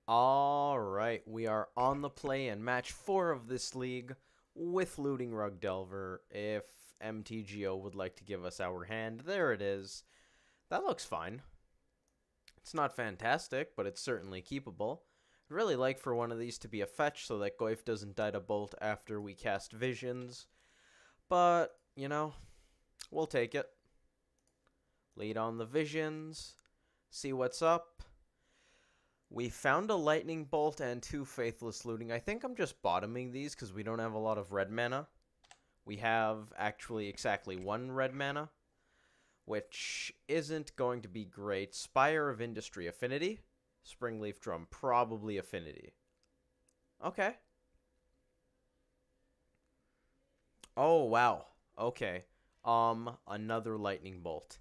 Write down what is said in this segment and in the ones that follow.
Alright, we are on the play in match 4 of this league with Looting Rug Delver. If MTGO would like to give us our hand, there it is. That looks fine. It's not fantastic, but it's certainly keepable. I'd really like for one of these to be a fetch so that Goyf doesn't die to bolt after we cast Visions. But, you know, we'll take it. Lead on the Visions. See what's up. We found a Lightning Bolt and 2 Faithless Looting. I think I'm just bottoming these because we don't have a lot of red mana. We have actually exactly 1 red mana, which isn't going to be great. Spire of Industry, Affinity. Springleaf Drum, probably Affinity. Okay. Oh, wow. Okay. Another Lightning Bolt.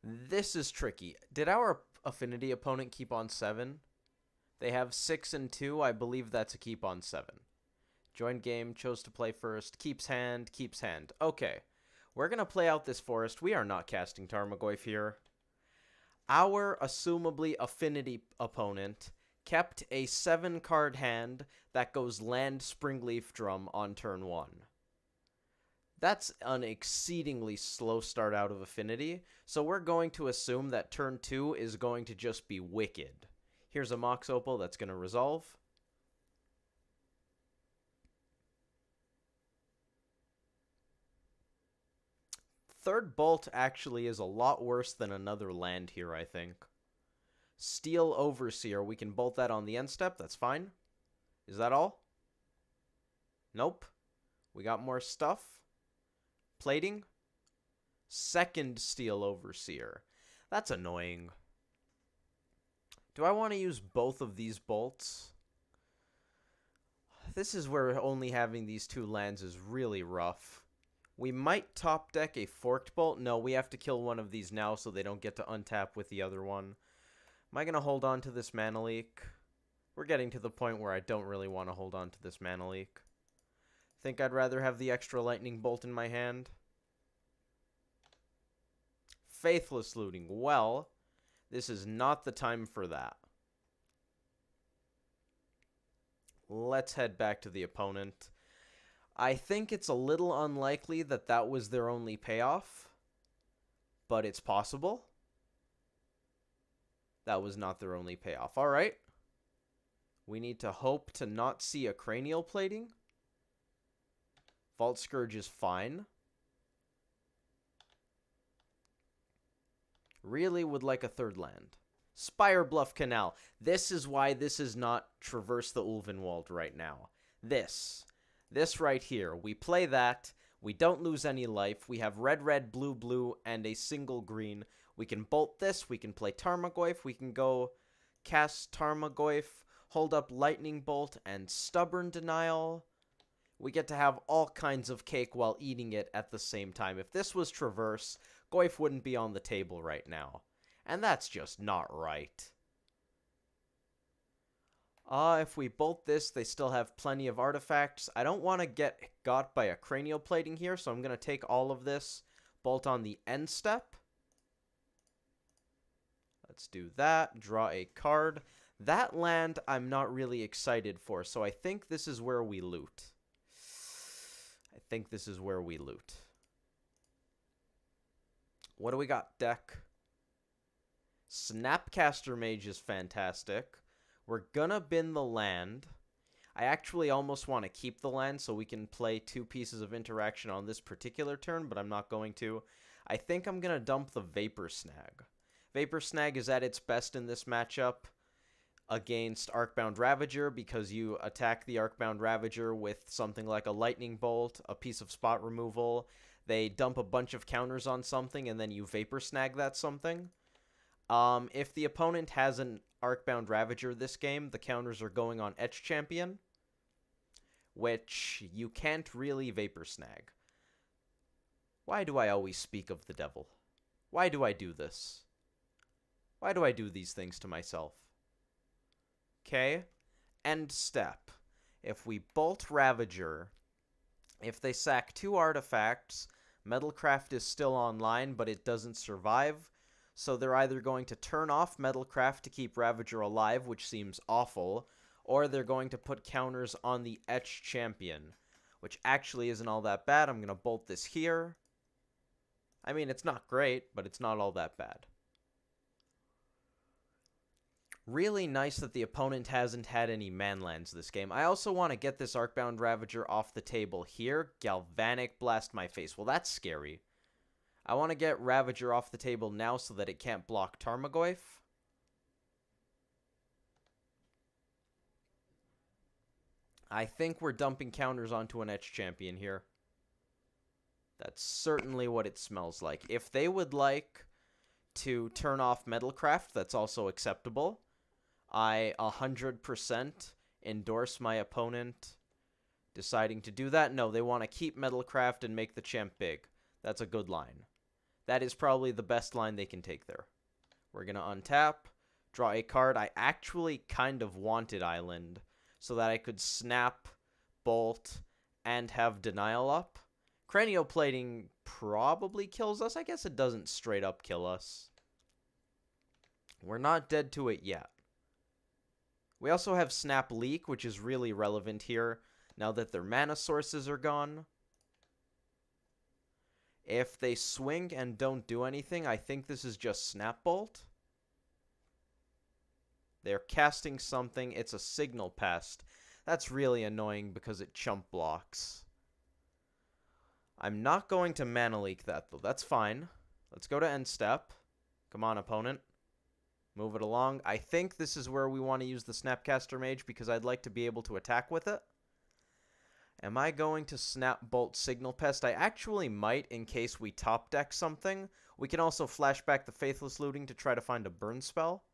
This is tricky. Did our Affinity opponent keep on 7? They have 6 and 2. I believe that's a keep on 7. Join game, chose to play first. Keeps hand, keeps hand. Okay. We're going to play out this forest. We are not casting Tarmogoyf here. Our assumably Affinity opponent kept a 7-card hand that goes land Springleaf Drum on turn 1. That's an exceedingly slow start out of Affinity, so we're going to assume that turn 2 is going to just be wicked. Here's a Mox Opal that's going to resolve. Third Bolt actually is a lot worse than another land here, I think. Steel Overseer, we can bolt that on the end step, that's fine. Is that all? Nope. We got more stuff. Plating. Second Steel Overseer. That's annoying. Do I want to use both of these bolts? This is where only having these 2 lands is really rough. We might top deck a Forked Bolt. No, we have to kill one of these now so they don't get to untap with the other one. Am I going to hold on to this Mana Leak? We're getting to the point where I don't really want to hold on to this Mana Leak. Think I'd rather have the extra Lightning Bolt in my hand. Faithless Looting. Well, this is not the time for that. Let's head back to the opponent. I think it's a little unlikely that that was their only payoff, but it's possible. That was not their only payoff. All right. We need to hope to not see a Cranial Plating. Vault Scourge is fine. Really would like a third land. Spire Bluff Canal. This is why this is not Traverse the Ulvenwald right now. This right here. We play that. We don't lose any life. We have red, red, blue, blue, and a single green. We can bolt this. We can play Tarmogoyf. We can go cast Tarmogoyf, hold up Lightning Bolt, and Stubborn Denial. We get to have all kinds of cake while eating it at the same time. If this was Traverse, Goyf wouldn't be on the table right now. And that's just not right. If we bolt this, they still have plenty of artifacts. I don't want to get got by a Cranial Plating here, so I'm going to take all of this, bolt on the end step. Let's do that. Draw a card. That land I'm not really excited for, so I think this is where we loot. What do we got, deck? Snapcaster Mage is fantastic. We're gonna bin the land. I actually almost want to keep the land so we can play 2 pieces of interaction on this particular turn, but I'm not going to. I think I'm gonna dump the Vapor Snag. Vapor Snag is at its best in this matchup against Arcbound Ravager because you attack the Arcbound Ravager with something like a Lightning Bolt, a piece of spot removal. They dump a bunch of counters on something, and then you Vapor Snag that something. If the opponent has an Arcbound Ravager this game, the counters are going on Etch Champion, which you can't really Vapor Snag. Why do I always speak of the devil? Why do I do this? Why do I do these things to myself? Okay, end step. If we bolt Ravager, if they sack 2 artifacts, Metalcraft is still online, but it doesn't survive. So they're either going to turn off Metalcraft to keep Ravager alive, which seems awful, or they're going to put counters on the Etched Champion, which actually isn't all that bad. I'm going to bolt this here. I mean, it's not great, but it's not all that bad. Really nice that the opponent hasn't had any manlands this game. I also want to get this Arcbound Ravager off the table here. Galvanic Blast my face. Well, that's scary. I want to get Ravager off the table now so that it can't block Tarmogoyf. I think we're dumping counters onto an Etched Champion here. That's certainly what it smells like. If they would like to turn off Metalcraft, that's also acceptable. I 100% endorse my opponent deciding to do that. No, they want to keep Metalcraft and make the champ big. That's a good line. That is probably the best line they can take there. We're going to untap, draw a card. I actually kind of wanted Island so that I could snap, bolt, and have denial up. Cranioplating probably kills us. I guess it doesn't straight up kill us. We're not dead to it yet. We also have Snap Leak, which is really relevant here now that their mana sources are gone. If they swing and don't do anything, I think this is just Snap Bolt. They're casting something. It's a Signal Pest. That's really annoying because it chump blocks. I'm not going to Mana Leak that, though. That's fine. Let's go to end step. Come on, opponent. Move it along. I think this is where we want to use the Snapcaster Mage because I'd like to be able to attack with it. Am I going to Snap Bolt Signal Pest? I actually might in case we top deck something. We can also flashback the Faithless Looting to try to find a burn spell.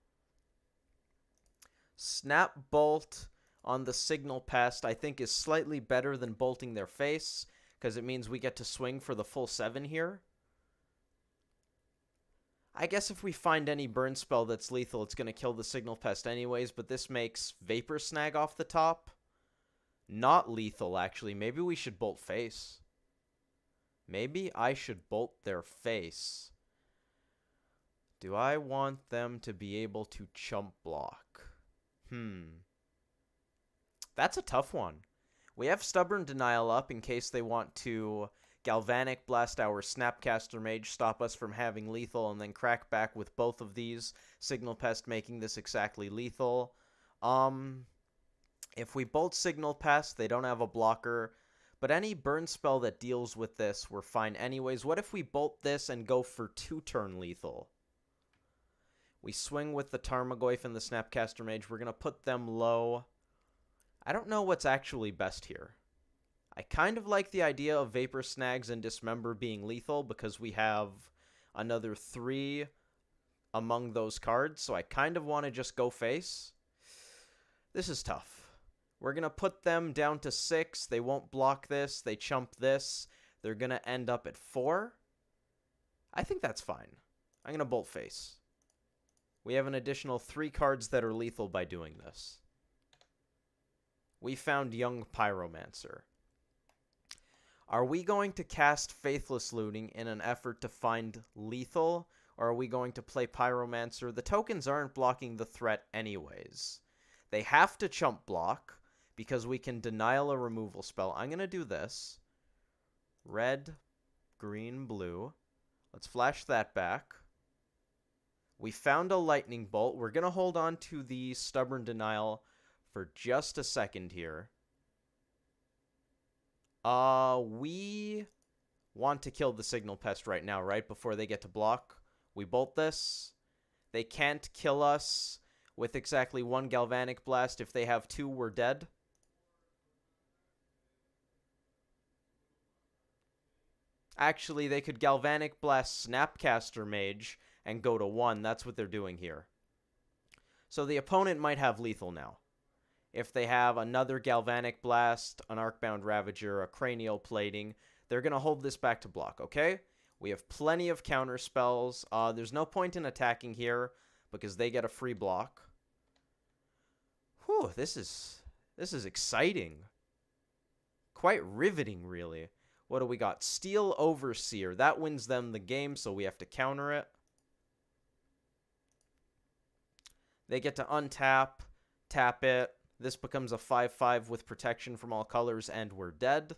Snap Bolt on the Signal Pest I think is slightly better than bolting their face because it means we get to swing for the full 7 here. I guess if we find any burn spell that's lethal, it's going to kill the Signal Pest anyways, but this makes Vapor Snag off the top not lethal, actually. Maybe we should bolt face. Maybe I should bolt their face. Do I want them to be able to chump block? That's a tough one. We have Stubborn Denial up in case they want to Galvanic Blast our Snapcaster Mage, stop us from having lethal, and then crack back with both of these. Signal Pest making this exactly lethal. If we bolt Signal Pest, they don't have a blocker. But any burn spell that deals with this, we're fine anyways. What if we bolt this and go for 2-turn lethal? We swing with the Tarmogoyf and the Snapcaster Mage. We're going to put them low. I don't know what's actually best here. I kind of like the idea of Vapor Snags and Dismember being lethal because we have another 3 among those cards. So I kind of want to just go face. This is tough. We're going to put them down to 6. They won't block this. They chump this. They're going to end up at 4. I think that's fine. I'm going to bolt face. We have an additional 3 cards that are lethal by doing this. We found Young Pyromancer. Are we going to cast Faithless Looting in an effort to find lethal, or are we going to play Pyromancer? The tokens aren't blocking the threat anyways. They have to chump block because we can denial a removal spell. I'm going to do this. Red, green, blue. Let's flash that back. We found a Lightning Bolt. We're going to hold on to the Stubborn Denial for just a second here. We want to kill the Signal Pest right now, right? Before they get to block. We bolt this. They can't kill us with exactly 1 Galvanic Blast. If they have 2, we're dead. Actually, they could Galvanic Blast Snapcaster Mage and go to 1. That's what they're doing here. So the opponent might have lethal now. If they have another Galvanic Blast, an Arcbound Ravager, a Cranial Plating, they're going to hold this back to block, okay? We have plenty of counter spells. There's no point in attacking here because they get a free block. Whew, this is exciting. Quite riveting, really. What do we got? Steel Overseer. That wins them the game, so we have to counter it. They get to untap, tap it. This becomes a 5/5 with protection from all colors, and we're dead.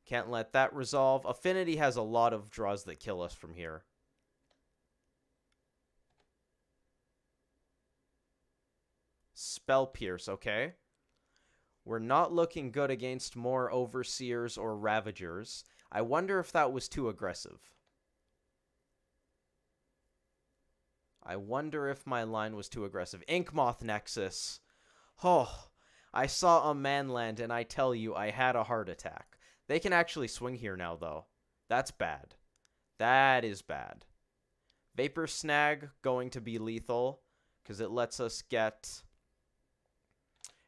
Can't let that resolve. Affinity has a lot of draws that kill us from here. Spell Pierce, okay. We're not looking good against more Overseers or Ravagers. I wonder if that was too aggressive. I wonder if my line was too aggressive. Inkmoth Nexus. Oh, I saw a manland and I tell you, I had a heart attack. They can actually swing here now, though. That's bad. That is bad. Vapor Snag going to be lethal because it lets us get...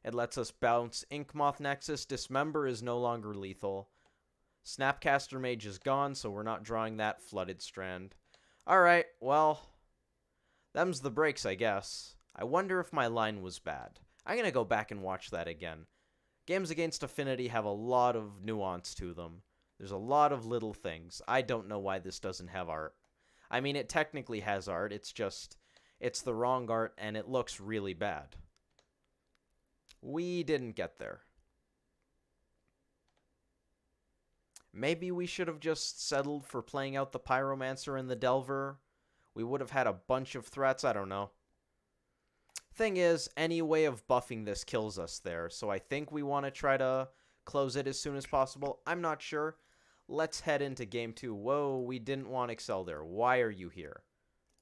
It lets us bounce Inkmoth Nexus. Dismember is no longer lethal. Snapcaster Mage is gone, so we're not drawing that Flooded Strand. Alright, well, them's the breaks, I guess. I wonder if my line was bad. I'm going to go back and watch that again. Games against Affinity have a lot of nuance to them. There's a lot of little things. I don't know why this doesn't have art. I mean, it technically has art. It's just, it's the wrong art, and it looks really bad. We didn't get there. Maybe we should have just settled for playing out the Pyromancer and the Delver. We would have had a bunch of threats. I don't know. Thing is, any way of buffing this kills us there, so I think we want to try to close it as soon as possible. I'm not sure. Let's head into game 2. Whoa, we didn't want Excel there. Why are you here?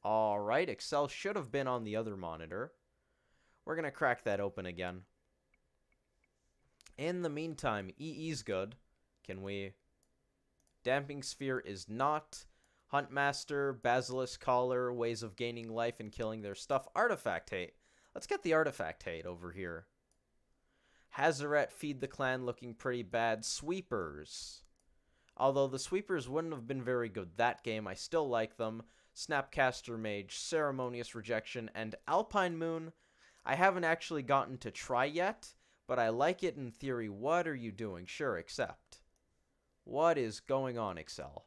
Alright, Excel should have been on the other monitor. We're going to crack that open again. In the meantime, EE's good. Can we... Damping Sphere is not. Huntmaster, Basilisk Collar, ways of gaining life and killing their stuff. Artifact Hate. Let's get the Artifact Hate over here. Hazaret, Feed the Clan looking pretty bad. Sweepers. Although the Sweepers wouldn't have been very good that game, I still like them. Snapcaster Mage, Ceremonious Rejection, and Alpine Moon. I haven't actually gotten to try yet, but I like it in theory. What are you doing? Sure, accept. What is going on, Excel?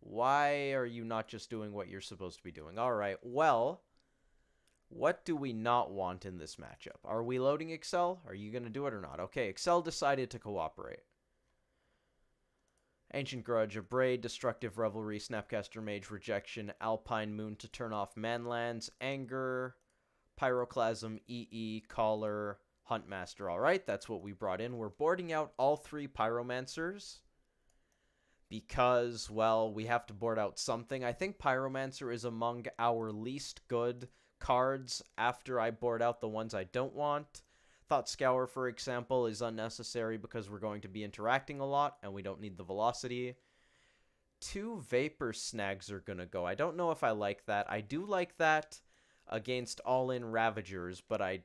Why are you not just doing what you're supposed to be doing? Alright, well, what do we not want in this matchup? Are we loading Excel? Are you going to do it or not? Okay, Excel decided to cooperate. Ancient Grudge, Abrade, Destructive Revelry, Snapcaster Mage, Rejection, Alpine Moon to turn off Manlands, Anger, Pyroclasm, EE, Collar, Huntmaster. Alright, that's what we brought in. We're boarding out all 3 Pyromancers. Because, well, we have to board out something. I think Pyromancer is among our least good cards after I board out the ones I don't want. Thought Scour, for example, is unnecessary because we're going to be interacting a lot and we don't need the velocity. 2 Vapor Snags are going to go. I don't know if I like that. I do like that against all-in Ravagers, but I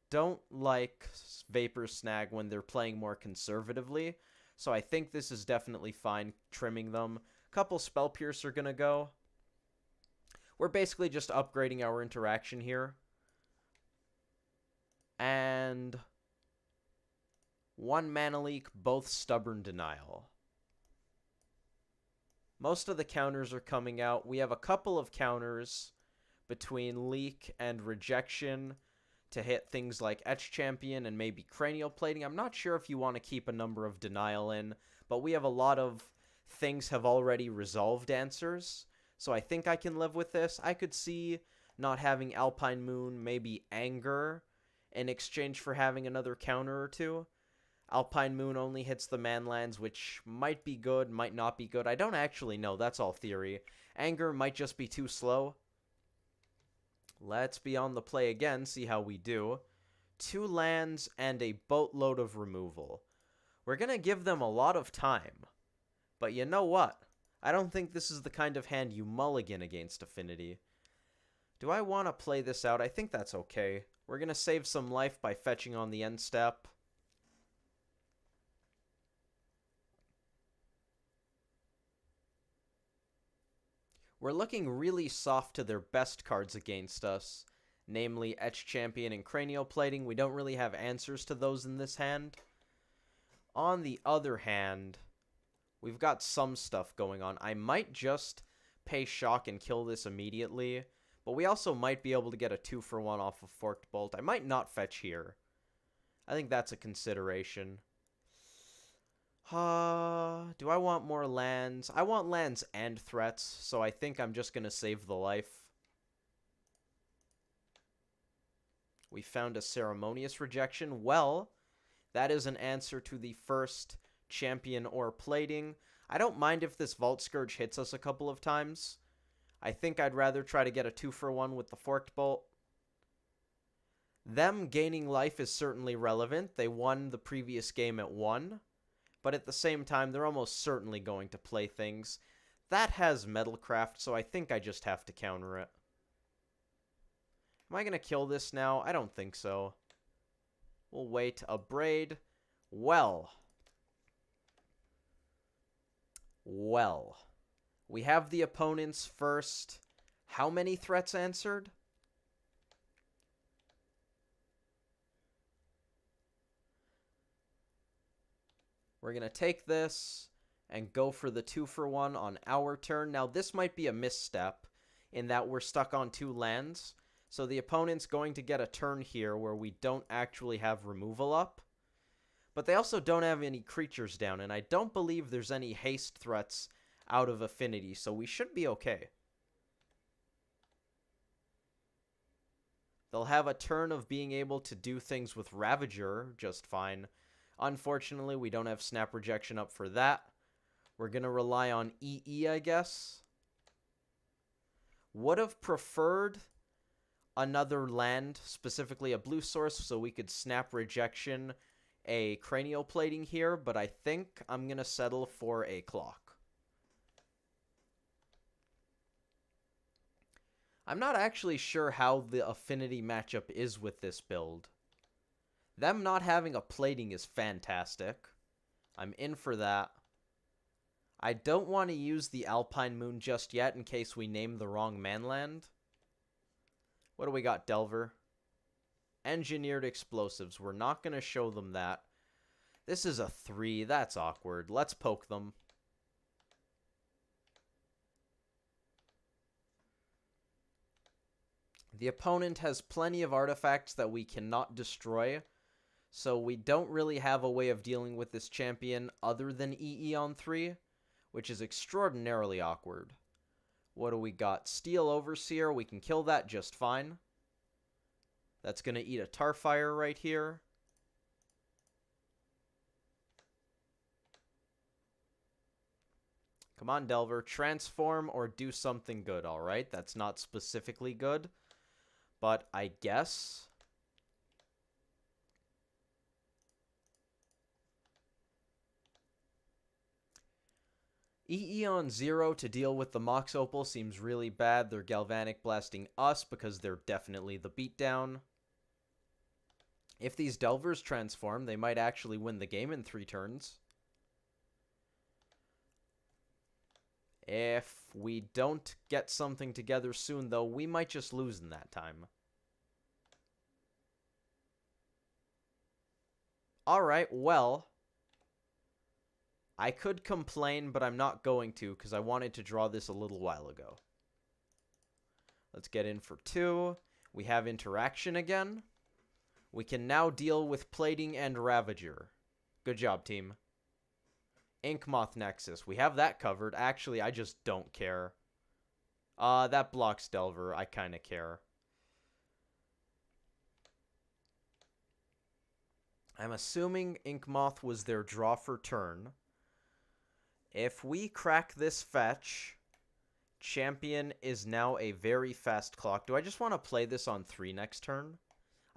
don't like Vapor Snag when they're playing more conservatively. So I think this is definitely fine trimming them. Couple Spell Pierce are going to go. We're basically just upgrading our interaction here. And 1 Mana Leak, both Stubborn Denial. Most of the counters are coming out. We have a couple of counters between Leak and Rejection to hit things like Etch Champion and maybe Cranial Plating. I'm not sure if you want to keep a number of Denial in, but we have a lot of things have already resolved answers, so I think I can live with this. I could see not having Alpine Moon, maybe Anger, in exchange for having another counter or 2. Alpine Moon only hits the Manlands, which might be good, might not be good. I don't actually know. That's all theory. Anger might just be too slow. Let's be on the play again, see how we do. 2 lands and a boatload of removal. We're going to give them a lot of time. But you know what? I don't think this is the kind of hand you mulligan against Affinity. Do I want to play this out? I think that's okay. We're going to save some life by fetching on the end step. We're looking really soft to their best cards against us, namely Etch Champion and Cranial Plating. We don't really have answers to those in this hand. On the other hand, we've got some stuff going on. I might just pay Shock and kill this immediately, But we also might be able to get a 2-for-1 off of Forked Bolt. I might not fetch here. I think that's a consideration. Do I want more lands? I want lands and threats, so I think I'm just going to save the life. We found a ceremonious rejection. Well, that is an answer to the first champion or plating. I don't mind if this Vault Scourge hits us a couple of times. I think I'd rather try to get a 2-for-1 with the Forked Bolt. Them gaining life is certainly relevant. They won the previous game at 1. But at the same time, they're almost certainly going to play things. That has Metalcraft, so I think I just have to counter it. Am I going to kill this now? I don't think so. We'll wait. A Braid. Well. We have the opponent's first. How many threats answered? We're going to take this and go for the 2-for-1 on our turn. Now, this might be a misstep in that we're stuck on 2 lands. So the opponent's going to get a turn here where we don't actually have removal up. But they also don't have any creatures down, and I don't believe there's any haste threats out of Affinity, so we should be okay. They'll have a turn of being able to do things with Ravager just fine. Unfortunately, we don't have Snap Rejection up for that. We're going to rely on EE, I guess. Would have preferred another land, specifically a blue source, so we could Snap Rejection a Cranial Plating here, but I think I'm going to settle for a Clock. I'm not actually sure how the Affinity matchup is with this build. Them not having a plating is fantastic. I'm in for that. I don't want to use the Alpine Moon just yet in case we name the wrong manland. What do we got, Delver? Engineered Explosives. We're not going to show them that. This is a 3. That's awkward. Let's poke them. The opponent has plenty of artifacts that we cannot destroy, so we don't really have a way of dealing with this champion other than EE on 3, which is extraordinarily awkward. What do we got? Steel Overseer. We can kill that just fine. That's going to eat a Tarfire right here. Come on, Delver. Transform or do something good, alright? That's not specifically good, but I guess. EE on 0 to deal with the Mox Opal seems really bad. They're Galvanic Blasting us because they're definitely the beatdown. If these Delvers transform, they might actually win the game in 3 turns. If we don't get something together soon, though, we might just lose in that time. Alright, well, I could complain, but I'm not going to because I wanted to draw this a little while ago. Let's get in for 2. We have interaction again. We can now deal with Plating and Ravager. Good job, team. Inkmoth Nexus. We have that covered. Actually, I just don't care. That blocks Delver. I kind of care. I'm assuming Inkmoth was their draw for turn. If we crack this fetch, champion is now a very fast clock. Do I just want to play this on 3 next turn?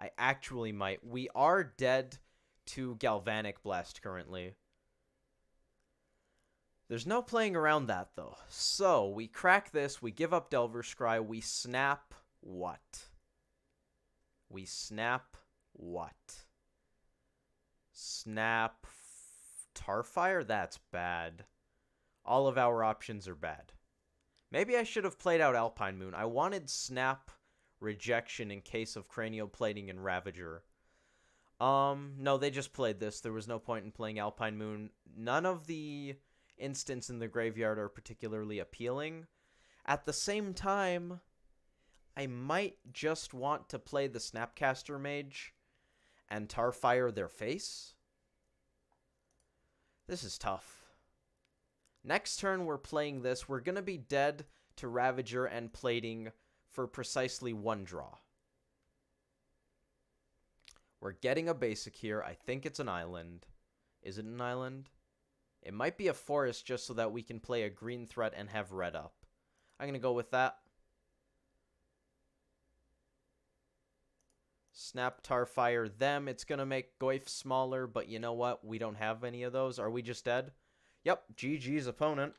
I actually might. We are dead to Galvanic Blast currently. There's no playing around that, though. So, we crack this, we give up Delver Scry, we snap what? We snap what? Snap Tarfire? That's bad. All of our options are bad. Maybe I should have played out Alpine Moon. I wanted Snap Rejection in case of Cranial Plating and Ravager. No, they just played this. There was no point in playing Alpine Moon. None of the instants in the graveyard are particularly appealing. At the same time, I might just want to play the Snapcaster Mage and Tarfire their face. This is tough. Next turn we're playing this. We're going to be dead to Ravager and plating for precisely 1 draw. We're getting a basic here. I think it's an island. Is it an island? It might be a forest just so that we can play a green threat and have red up. I'm going to go with that. Snap, Tarfire, them. It's going to make Goyf smaller, but you know what? We don't have any of those. Are we just dead? Yep, GG's opponent.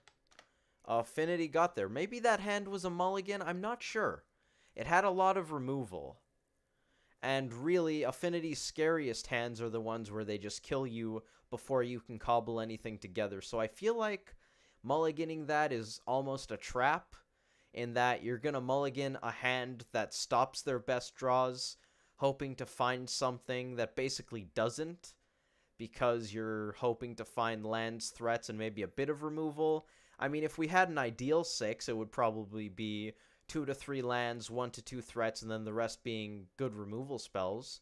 Affinity got there. Maybe that hand was a mulligan? I'm not sure. It had a lot of removal. And really, Affinity's scariest hands are the ones where they just kill you before you can cobble anything together. So I feel like mulliganing that is almost a trap, in that you're going to mulligan a hand that stops their best draws, hoping to find something that basically doesn't, because you're hoping to find lands, threats, and maybe a bit of removal. I mean, if we had an ideal 6, it would probably be 2 to 3 lands, 1 to 2 threats, and then the rest being good removal spells.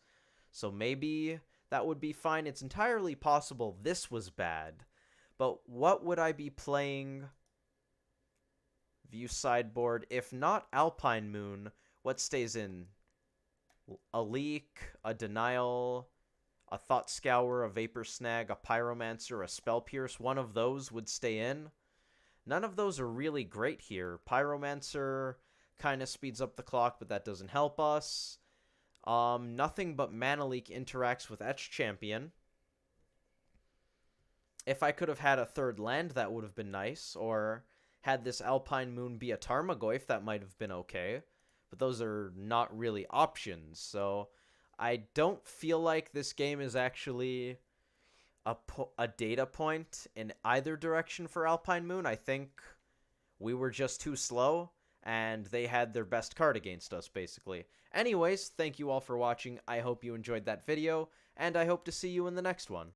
So maybe that would be fine. It's entirely possible this was bad. But what would I be playing? View sideboard. If not Alpine Moon, what stays in? A Leak, a Denial, a Thought Scour, a Vapor Snag, a Pyromancer, a Spell Pierce. One of those would stay in. None of those are really great here. Pyromancer kind of speeds up the clock, but that doesn't help us. Nothing but Mana Leak interacts with Etched Champion. If I could have had a third land, that would have been nice. Or had this Alpine Moon be a Tarmogoyf, that might have been okay. But those are not really options. So I don't feel like this game is actually a data point in either direction for Alpine Moon. I think we were just too slow, and they had their best card against us, basically. Anyways, thank you all for watching. I hope you enjoyed that video, and I hope to see you in the next one.